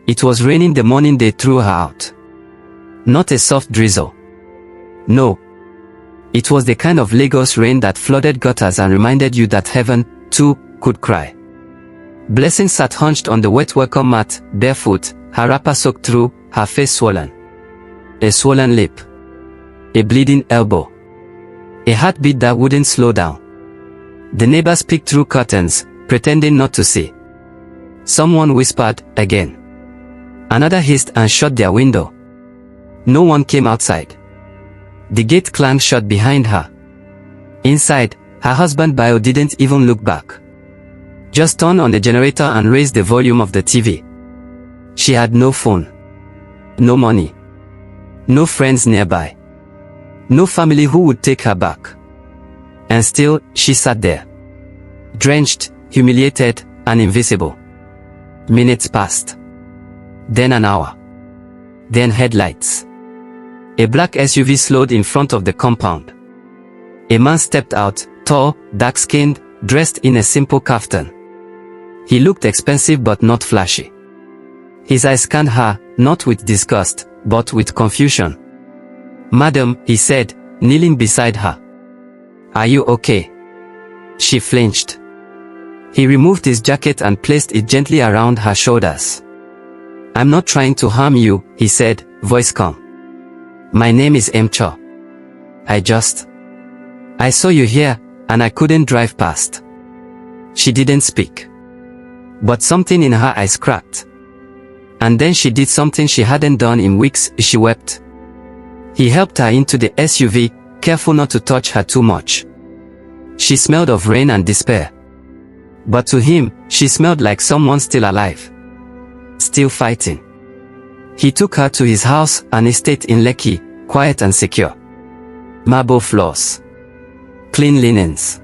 It was raining the morning they threw her out. Not a soft drizzle. No. It was the kind of Lagos rain that flooded gutters and reminded you that heaven, too, could cry. Blessing sat hunched on the wet welcome mat, barefoot, her wrapper soaked through, her face swollen. A swollen lip. A bleeding elbow. A heartbeat that wouldn't slow down. The neighbors peeked through curtains, pretending not to see. Someone whispered, again. Another hissed and shut their window. No one came outside. The gate clanged shut behind her. Inside, her husband Bio didn't even look back. Just turned on the generator and raised the volume of the TV. She had no phone. No money. No friends nearby. No family who would take her back. And still, she sat there. Drenched, humiliated, and invisible. Minutes passed. Then an hour. Then headlights. A black SUV slowed in front of the compound. A man stepped out, tall, dark-skinned, dressed in a simple kaftan. He looked expensive but not flashy. His eyes scanned her, not with disgust, but with confusion. "Madam," he said, kneeling beside her. "Are you okay?" She flinched. He removed his jacket and placed it gently around her shoulders. "I'm not trying to harm you," he said, voice calm. "My name is Mcho. I saw you here, and I couldn't drive past." She didn't speak. But something in her eyes cracked. And then she did something she hadn't done in weeks, she wept. He helped her into the SUV, careful not to touch her too much. She smelled of rain and despair. But to him, she smelled like someone still alive. Still fighting. He took her to his house, an estate in Lekki, quiet and secure. Marble floors. Clean linens.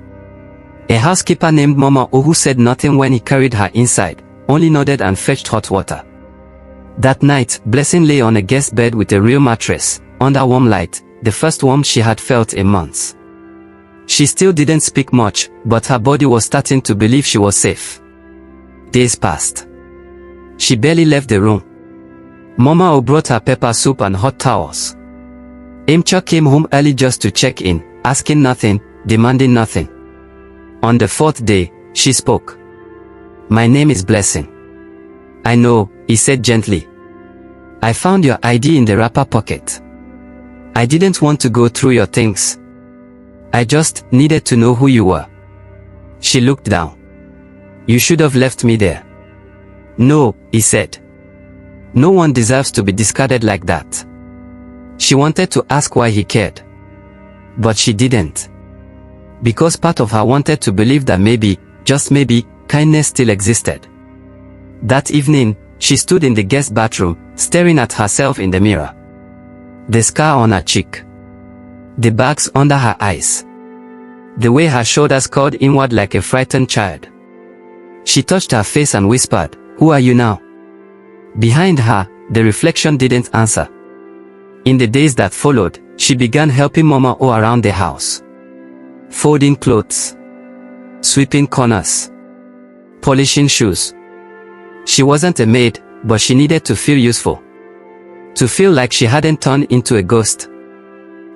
A housekeeper named Mama O who said nothing when he carried her inside, only nodded and fetched hot water. That night, Blessing lay on a guest bed with a real mattress, under warm light, the first warmth she had felt in months. She still didn't speak much, but her body was starting to believe she was safe. Days passed. She barely left the room. Mama O brought her pepper soup and hot towels. Mcho came home early just to check in, asking nothing, demanding nothing. On the fourth day, she spoke. "My name is Blessing." "I know," he said gently. "I found your ID in the wrapper pocket. I didn't want to go through your things. I just needed to know who you were." She looked down. "You should have left me there." "No," he said. "No one deserves to be discarded like that." She wanted to ask why he cared. But she didn't. Because part of her wanted to believe that maybe, just maybe, kindness still existed. That evening, she stood in the guest bathroom, staring at herself in the mirror. The scar on her cheek. The bags under her eyes. The way her shoulders curled inward like a frightened child. She touched her face and whispered, "Who are you now?" Behind her, the reflection didn't answer. In the days that followed, she began helping Mama O around the house. Folding clothes. Sweeping corners. Polishing shoes. She wasn't a maid, but she needed to feel useful. To feel like she hadn't turned into a ghost.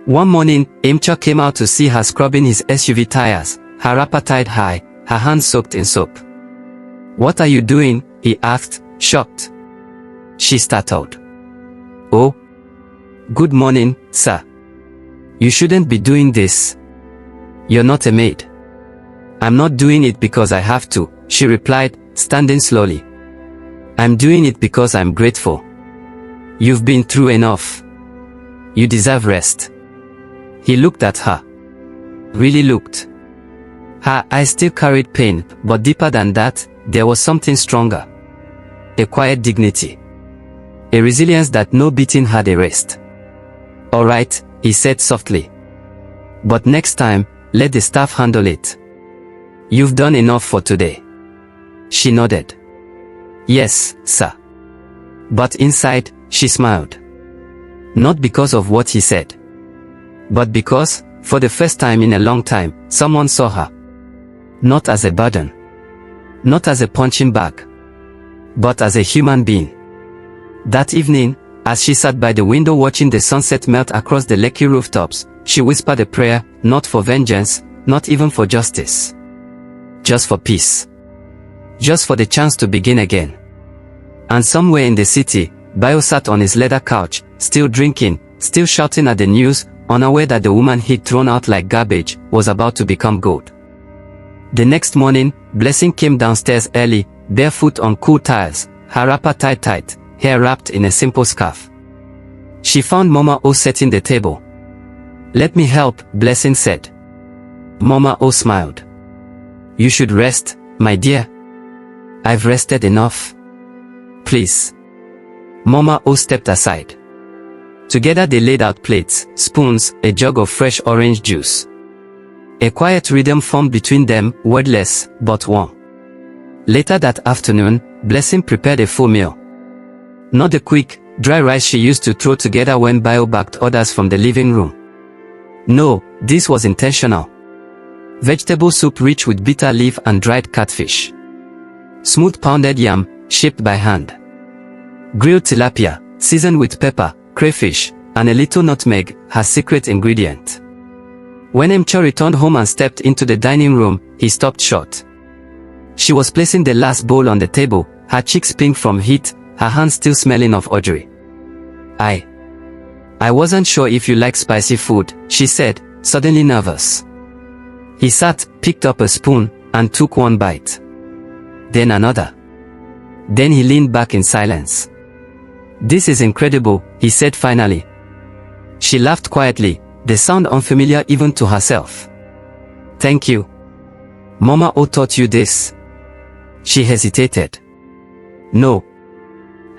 One morning, Mcho came out to see her scrubbing his SUV tires, her wrapper tied high, her hands soaked in soap. "What are you doing?" he asked, shocked. She startled. "Oh. Good morning, sir. You shouldn't be doing this. You're not a maid." "I'm not doing it because I have to," she replied, standing slowly. "I'm doing it because I'm grateful. You've been through enough. You deserve rest." He looked at her. Really looked. Her eyes still carried pain, but deeper than that, there was something stronger. A quiet dignity. A resilience that no beating had erased. "All right," he said softly. "But next time, let the staff handle it. You've done enough for today." She nodded. "Yes, sir." But inside, she smiled. Not because of what he said. But because, for the first time in a long time, someone saw her. Not as a burden. Not as a punching bag. But as a human being. That evening, as she sat by the window watching the sunset melt across the Lekki rooftops, she whispered a prayer, not for vengeance, not even for justice. Just for peace. Just for the chance to begin again. And somewhere in the city, Bayo sat on his leather couch, still drinking, still shouting at the news, unaware that the woman he'd thrown out like garbage was about to become gold. The next morning, Blessing came downstairs early, barefoot on cool tiles, her wrapper tied tight, hair wrapped in a simple scarf. She found Mama O setting the table. "Let me help," Blessing said. Mama O smiled. "You should rest, my dear. I've rested enough. Please." Mama O stepped aside. Together they laid out plates, spoons, a jug of fresh orange juice. A quiet rhythm formed between them, wordless, but warm. Later that afternoon, Blessing prepared a full meal. Not the quick, dry rice she used to throw together when Bayo backed orders from the living room. No, this was intentional. Vegetable soup rich with bitter leaf and dried catfish. Smooth pounded yam, shaped by hand. Grilled tilapia, seasoned with pepper, crayfish, and a little nutmeg, her secret ingredient. When Emcho returned home and stepped into the dining room, he stopped short. She was placing the last bowl on the table, her cheeks pink from heat, her hands still smelling of odori. I wasn't sure if you like spicy food," she said, suddenly nervous. He sat, picked up a spoon, and took one bite. Then another. Then he leaned back in silence. "This is incredible," he said finally. She laughed quietly, the sound unfamiliar even to herself. "Thank you. Mama O taught you this?" She hesitated. "No.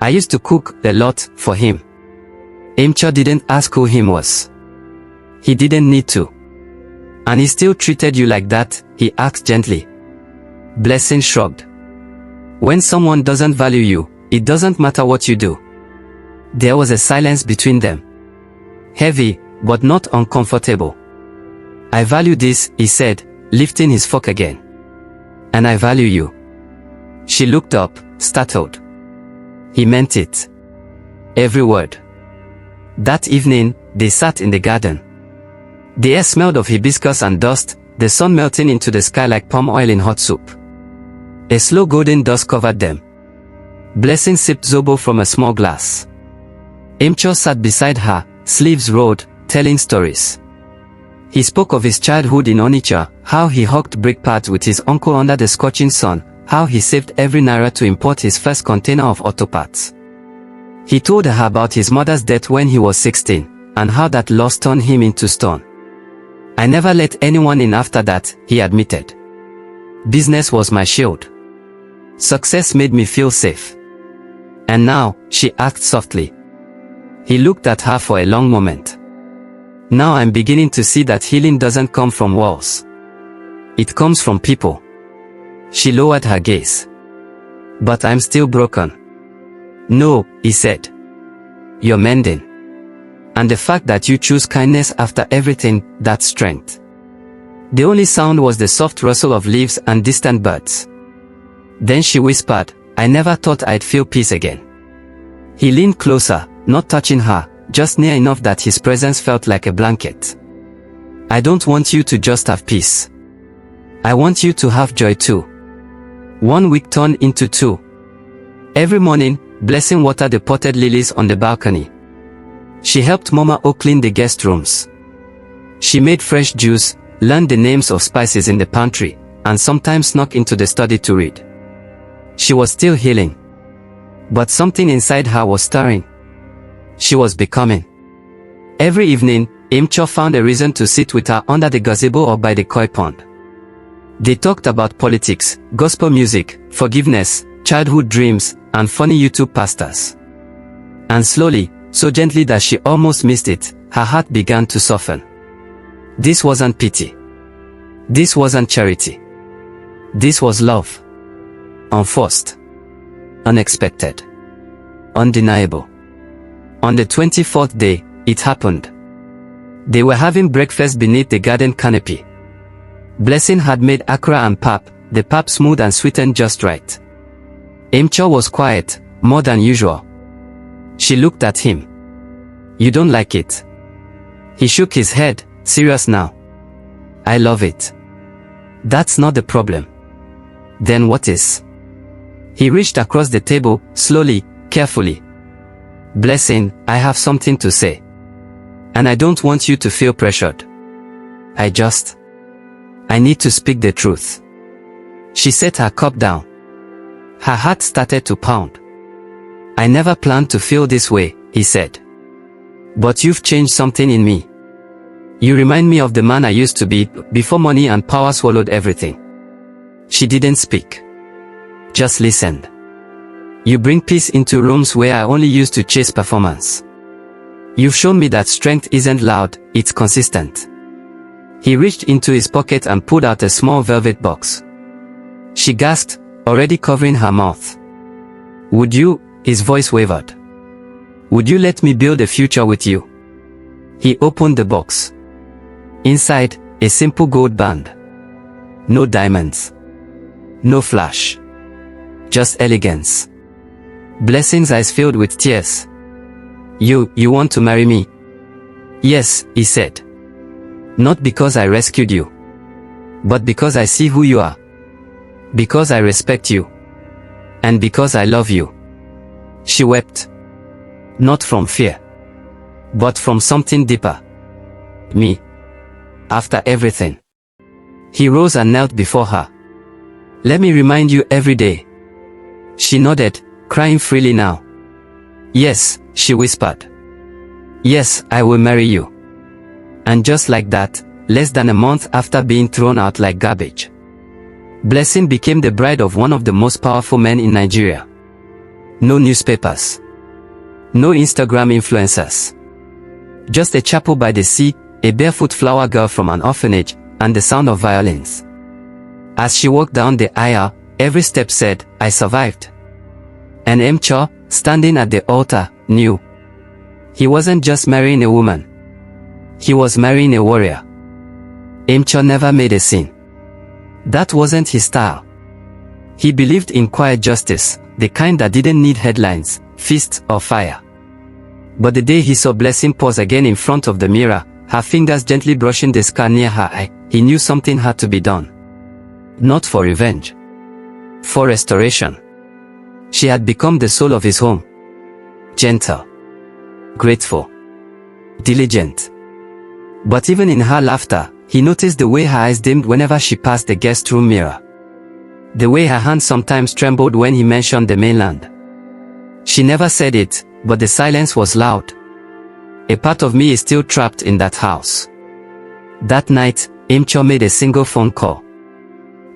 I used to cook a lot for him." Emcho didn't ask who him was. "He didn't need to." "And he still treated you like that?" he asked gently. Blessing shrugged. "When someone doesn't value you, it doesn't matter what you do." There was a silence between them. Heavy, but not uncomfortable. "I value this," he said, lifting his fork again. "And I value you." She looked up, startled. He meant it. Every word. That evening, they sat in the garden. The air smelled of hibiscus and dust, the sun melting into the sky like palm oil in hot soup. A slow golden dust covered them. Blessing sipped zobo from a small glass. Emcho sat beside her, sleeves rolled, telling stories. He spoke of his childhood in Onitsha, how he hawked brick pads with his uncle under the scorching sun, how he saved every naira to import his first container of auto parts. He told her about his mother's death when he was 16, and how that loss turned him into stone. "I never let anyone in after that," he admitted. "Business was my shield. Success made me feel safe." "And now," she asked softly. He looked at her for a long moment. "Now I'm beginning to see that healing doesn't come from walls. It comes from people." She lowered her gaze. "But I'm still broken." "No," he said. "You're mending. And the fact that you choose kindness after everything, that's strength." The only sound was the soft rustle of leaves and distant birds. Then she whispered, "I never thought I'd feel peace again." He leaned closer, not touching her, just near enough that his presence felt like a blanket. "I don't want you to just have peace. I want you to have joy too." 1 week turned into 2. Every morning, Blessing watered the potted lilies on the balcony. She helped Mama O clean the guest rooms. She made fresh juice, learned the names of spices in the pantry, and sometimes snuck into the study to read. She was still healing. But something inside her was stirring. She was becoming. Every evening, Emcho found a reason to sit with her under the gazebo or by the koi pond. They talked about politics, gospel music, forgiveness, childhood dreams, and funny YouTube pastors. And slowly, so gently that she almost missed it, her heart began to soften. This wasn't pity. This wasn't charity. This was love. Unforced. Unexpected. Undeniable. On the 24th day, it happened. They were having breakfast beneath the garden canopy. Blessing had made akra and pap, the pap smooth and sweetened just right. Emcho was quiet, more than usual. She looked at him. You don't like it? He shook his head, serious now. I love it. That's not the problem. Then what is? He reached across the table, slowly, carefully. Blessing, I have something to say. And I don't want you to feel pressured. I need to speak the truth. She set her cup down. Her heart started to pound. I never planned to feel this way, he said. But you've changed something in me. You remind me of the man I used to be, before money and power swallowed everything. She didn't speak. Just listened. You bring peace into rooms where I only used to chase performance. You've shown me that strength isn't loud, it's consistent. He reached into his pocket and pulled out a small velvet box. She gasped, already covering her mouth. Would you? His voice wavered. Would you let me build a future with you? He opened the box. Inside, a simple gold band. No diamonds. No flash. Just elegance. Blessing's eyes filled with tears. You want to marry me? Yes, he said. Not because I rescued you. But because I see who you are. Because I respect you. And because I love you. She wept. Not from fear. But from something deeper. Me. After everything. He rose and knelt before her. Let me remind you every day. She nodded, crying freely now. Yes, she whispered. Yes, I will marry you. And just like that, less than a month after being thrown out like garbage, Blessing became the bride of one of the most powerful men in Nigeria. No newspapers. No Instagram influencers. Just a chapel by the sea, a barefoot flower girl from an orphanage, and the sound of violins. As she walked down the aisle, every step said, I survived. And Emcho, standing at the altar, knew. He wasn't just marrying a woman. He was marrying a warrior. Emcho never made a scene. That wasn't his style. He believed in quiet justice, the kind that didn't need headlines, fists, or fire. But the day he saw Blessing pause again in front of the mirror, her fingers gently brushing the scar near her eye, he knew something had to be done. Not for revenge. For restoration. She had become the soul of his home. Gentle. Grateful. Diligent. But even in her laughter, he noticed the way her eyes dimmed whenever she passed the guest room mirror. The way her hands sometimes trembled when he mentioned the mainland. She never said it, but the silence was loud. A part of me is still trapped in that house. That night, Emcho made a single phone call.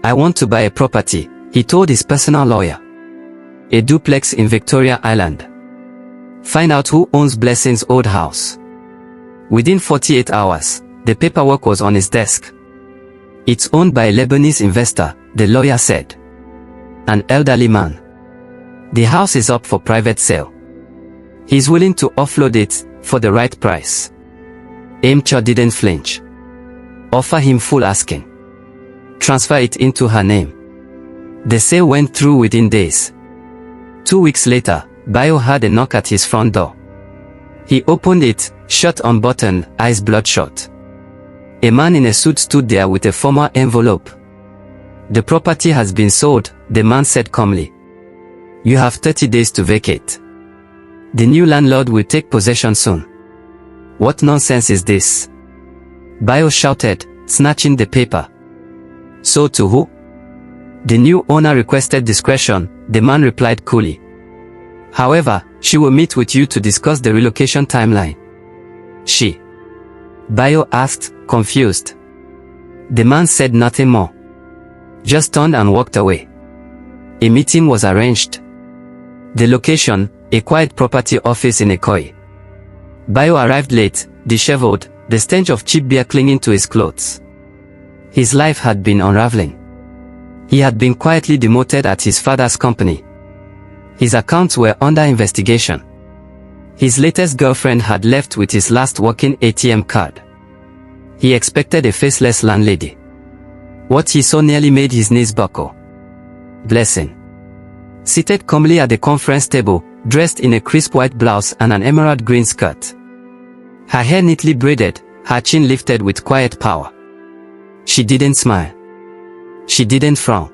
I want to buy a property, he told his personal lawyer. A duplex in Victoria Island. Find out who owns Blessing's old house. Within 48 hours, the paperwork was on his desk. It's owned by a Lebanese investor, the lawyer said. An elderly man. The house is up for private sale. He's willing to offload it, for the right price. Emcho didn't flinch. Offer him full asking. Transfer it into her name. The sale went through within days. 2 weeks later, Bayo heard a knock at his front door. He opened it, shirt unbuttoned, eyes bloodshot. A man in a suit stood there with a formal envelope. The property has been sold, the man said calmly. You have 30 days to vacate. The new landlord will take possession soon. What nonsense is this? Bayo shouted, snatching the paper. So to who? The new owner requested discretion, the man replied coolly. However, she will meet with you to discuss the relocation timeline. She? Bayo asked, confused. The man said nothing more. Just turned and walked away. A meeting was arranged. The location, a quiet property office in Ikoyi. Bayo arrived late, disheveled, the stench of cheap beer clinging to his clothes. His life had been unraveling. He had been quietly demoted at his father's company. His accounts were under investigation. His latest girlfriend had left with his last working ATM card. He expected a faceless landlady. What he saw nearly made his knees buckle. Blessing. Seated calmly at the conference table, dressed in a crisp white blouse and an emerald green skirt. Her hair neatly braided, her chin lifted with quiet power. She didn't smile. She didn't frown.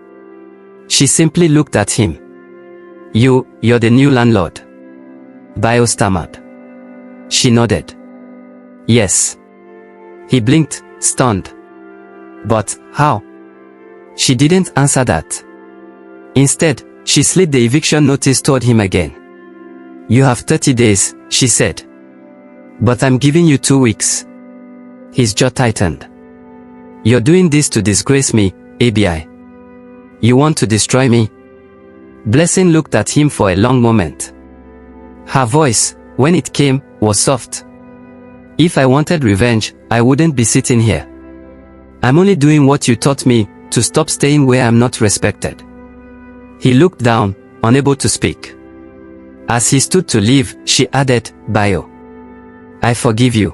She simply looked at him. You're the new landlord?" Bayo stammered. She nodded. "Yes." He blinked, stunned. "But, how?" She didn't answer that. Instead, she slid the eviction notice toward him again. "You have 30 days, she said. "But I'm giving you 2 weeks. His jaw tightened. "You're doing this to disgrace me, Abi. You want to destroy me?" Blessing looked at him for a long moment. Her voice, when it came, was soft. "If I wanted revenge, I wouldn't be sitting here. I'm only doing what you taught me, to stop staying where I'm not respected." He looked down, unable to speak. As he stood to leave, she added, "Bayo, I forgive you.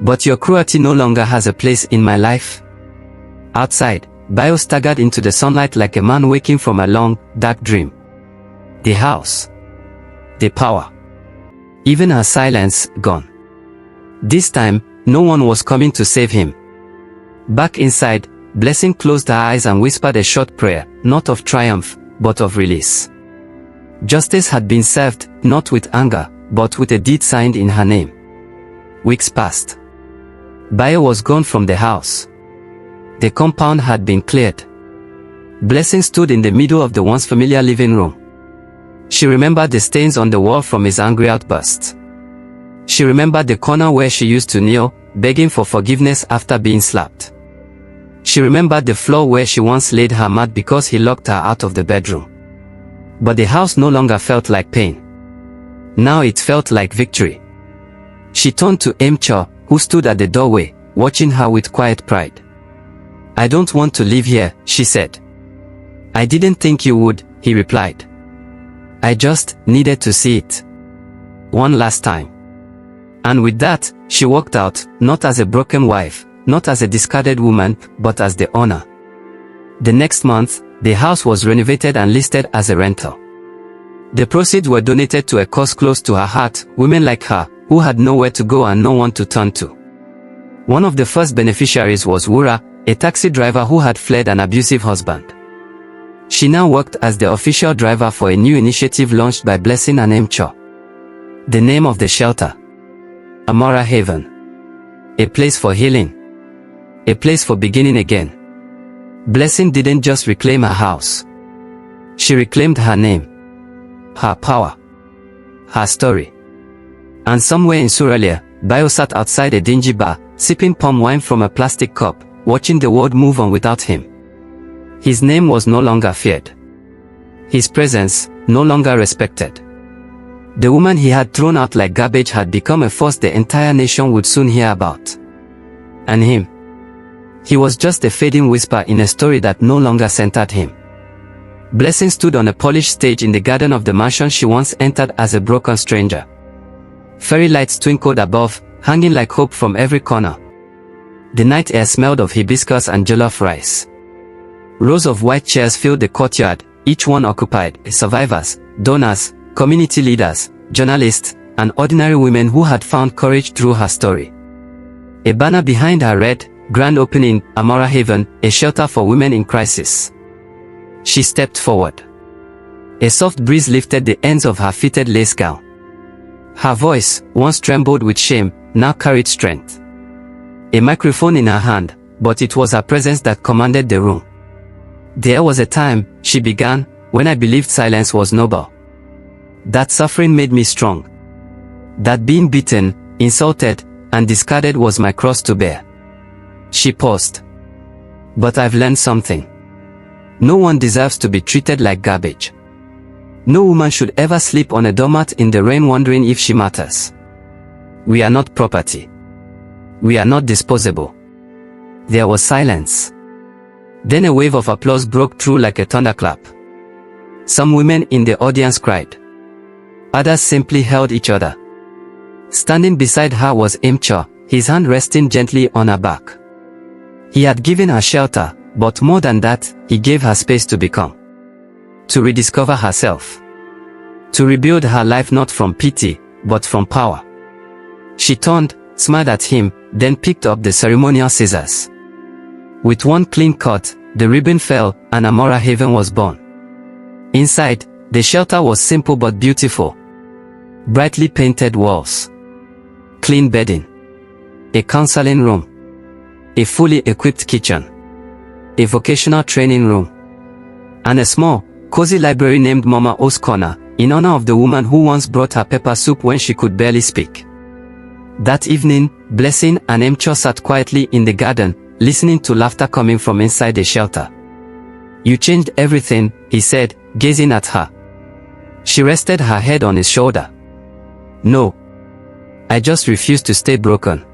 But your cruelty no longer has a place in my life." Outside, Bayo staggered into the sunlight like a man waking from a long, dark dream. The house. The power. Even her silence, gone. This time, no one was coming to save him. Back inside, Blessing closed her eyes and whispered a short prayer, not of triumph, but of release. Justice had been served, not with anger, but with a deed signed in her name. Weeks passed. Bayo was gone from the house. The compound had been cleared. Blessing stood in the middle of the once familiar living room. She remembered the stains on the wall from his angry outbursts. She remembered the corner where she used to kneel, begging for forgiveness after being slapped. She remembered the floor where she once laid her mat because he locked her out of the bedroom. But the house no longer felt like pain. Now it felt like victory. She turned to Cho, who stood at the doorway, watching her with quiet pride. "I don't want to live here," she said. "I didn't think you would," he replied. "I just needed to see it. One last time." And with that, she walked out, not as a broken wife, not as a discarded woman, but as the owner. The next month, the house was renovated and listed as a rental. The proceeds were donated to a cause close to her heart, women like her, who had nowhere to go and no one to turn to. One of the first beneficiaries was Wura, a taxi driver who had fled an abusive husband. She now worked as the official driver for a new initiative launched by Blessing and Cho. The name of the shelter: Amara Haven. A place for healing. A place for beginning again. Blessing didn't just reclaim her house. She reclaimed her name, her power, her story. And somewhere in Suralia, Bayo sat outside a dingy bar, sipping palm wine from a plastic cup, watching the world move on without him. His name was no longer feared. His presence, no longer respected. The woman he had thrown out like garbage had become a force the entire nation would soon hear about. And him? He was just a fading whisper in a story that no longer centered him. Blessing stood on a polished stage in the garden of the mansion she once entered as a broken stranger. Fairy lights twinkled above, hanging like hope from every corner. The night air smelled of hibiscus and jollof rice. Rows of white chairs filled the courtyard, each one occupied by survivors, donors, community leaders, journalists, and ordinary women who had found courage through her story. A banner behind her read, "Grand Opening, Amara Haven, a shelter for women in crisis." She stepped forward. A soft breeze lifted the ends of her fitted lace gown. Her voice, once trembled with shame, now carried strength. A microphone in her hand, but it was her presence that commanded the room. "There was a time," she began, "when I believed silence was noble. That suffering made me strong. That being beaten, insulted, and discarded was my cross to bear." She paused. "But I've learned something. No one deserves to be treated like garbage. No woman should ever sleep on a doormat in the rain wondering if she matters. We are not property. We are not disposable." There was silence. Then a wave of applause broke through like a thunderclap. Some women in the audience cried. Others simply held each other. Standing beside her was Cho, his hand resting gently on her back. He had given her shelter, but more than that, he gave her space to become. To rediscover herself. To rebuild her life not from pity, but from power. She turned, smiled at him, then picked up the ceremonial scissors. With one clean cut, the ribbon fell, and Amara Haven was born. Inside, the shelter was simple but beautiful. Brightly painted walls. Clean bedding. A counseling room. A fully equipped kitchen. A vocational training room. And a small, cozy library named Mama O's Corner, in honor of the woman who once brought her pepper soup when she could barely speak. That evening, Blessing and Emcho sat quietly in the garden, listening to laughter coming from inside the shelter. "You changed everything," he said, gazing at her. She rested her head on his shoulder. "No. I just refuse to stay broken."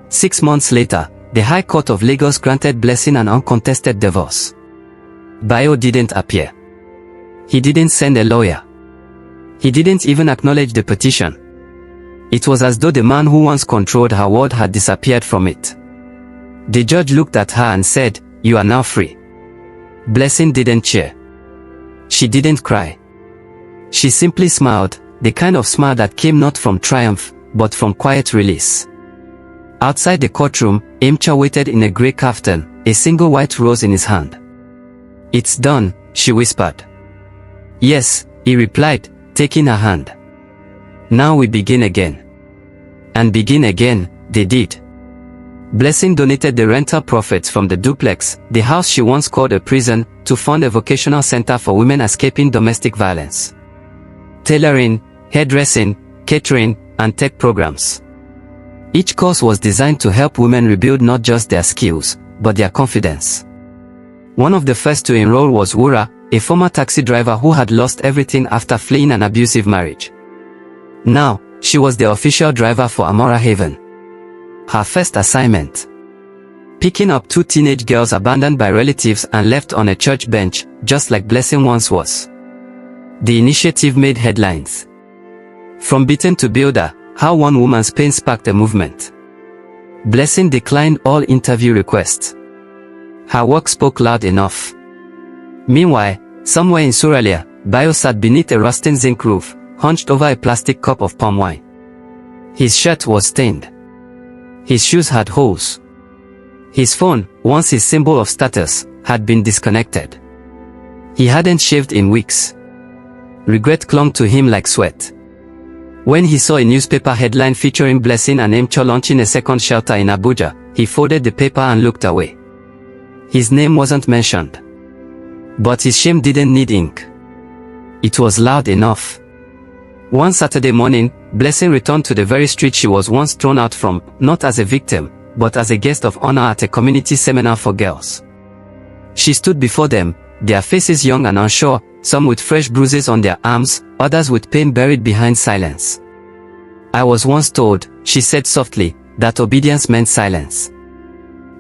6 months later, the High Court of Lagos granted Blessing an uncontested divorce. Bayo didn't appear. He didn't send a lawyer. He didn't even acknowledge the petition. It was as though the man who once controlled her world had disappeared from it. The judge looked at her and said, "You are now free." Blessing didn't cheer. She didn't cry. She simply smiled, the kind of smile that came not from triumph, but from quiet release. Outside the courtroom, Emcha waited in a grey kaftan, a single white rose in his hand. "It's done," she whispered. "Yes," he replied, taking her hand. "Now we begin again." And begin again, they did. Blessing donated the rental profits from the duplex, the house she once called a prison, to fund a vocational center for women escaping domestic violence. Tailoring, hairdressing, catering, and tech programs. Each course was designed to help women rebuild not just their skills, but their confidence. One of the first to enroll was Wura, a former taxi driver who had lost everything after fleeing an abusive marriage. Now, she was the official driver for Amara Haven. Her first assignment: picking up 2 teenage girls abandoned by relatives and left on a church bench, just like Blessing once was. The initiative made headlines. From beaten to builder, how one woman's pain sparked a movement. Blessing declined all interview requests. Her work spoke loud enough. Meanwhile, somewhere in Soralia, Bayo sat beneath a rusting zinc roof, hunched over a plastic cup of palm wine. His shirt was stained. His shoes had holes. His phone, once his symbol of status, had been disconnected. He hadn't shaved in weeks. Regret clung to him like sweat. When he saw a newspaper headline featuring Blessing and Emcho launching a second shelter in Abuja, he folded the paper and looked away. His name wasn't mentioned. But his shame didn't need ink. It was loud enough. One Saturday morning, Blessing returned to the very street she was once thrown out from, not as a victim, but as a guest of honor at a community seminar for girls. She stood before them, their faces young and unsure, some with fresh bruises on their arms, others with pain buried behind silence. "I was once told," she said softly, "that obedience meant silence.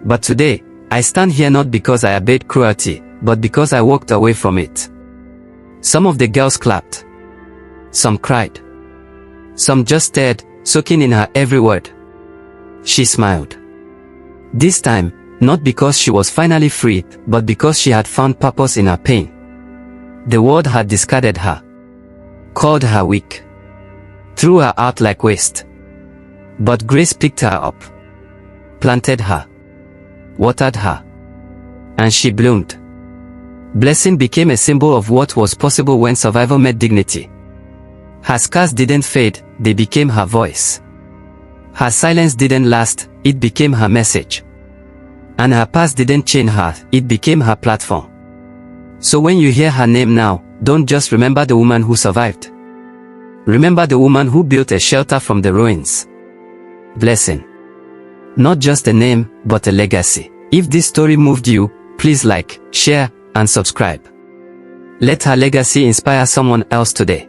But today, I stand here not because I obeyed cruelty, but because I walked away from it." Some of the girls clapped. Some cried. Some just stared, soaking in her every word. She smiled. This time, not because she was finally free, but because she had found purpose in her pain. The world had discarded her. Called her weak. Threw her out like waste. But grace picked her up. Planted her. Watered her. And she bloomed. Blessing became a symbol of what was possible when survival met dignity. Her scars didn't fade, they became her voice. Her silence didn't last, it became her message. And her past didn't chain her, it became her platform. So when you hear her name now, don't just remember the woman who survived. Remember the woman who built a shelter from the ruins. Blessing. Not just a name, but a legacy. If this story moved you, please like, share, and subscribe. Let her legacy inspire someone else today.